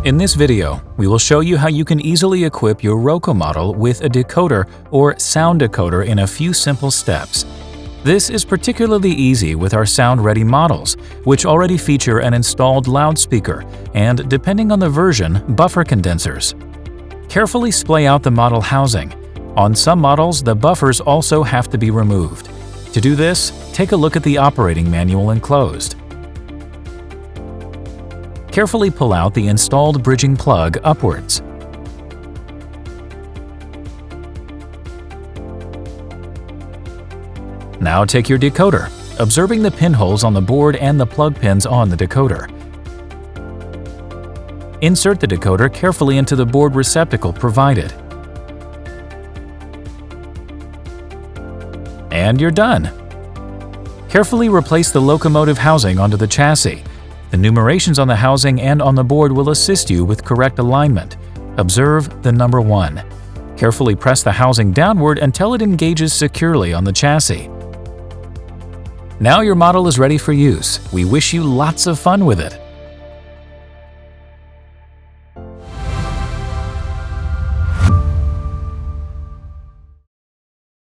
In this video, we will show you how you can easily equip your ROCO model with a decoder or sound decoder in a few simple steps. This is particularly easy with our sound-ready models, which already feature an installed loudspeaker and, depending on the version, buffer condensers. Carefully splay out the model housing. On some models, the buffers also have to be removed. To do this, take a look at the operating manual enclosed. Carefully pull out the installed bridging plug upwards. Now take your decoder, observing the pinholes on the board and the plug pins on the decoder. Insert the decoder carefully into the board receptacle provided. And you're done! Carefully replace the locomotive housing onto the chassis. The numerations on the housing and on the board will assist you with correct alignment. Observe the number 1. Carefully press the housing downward until it engages securely on the chassis. Now your model is ready for use. We wish you lots of fun with it.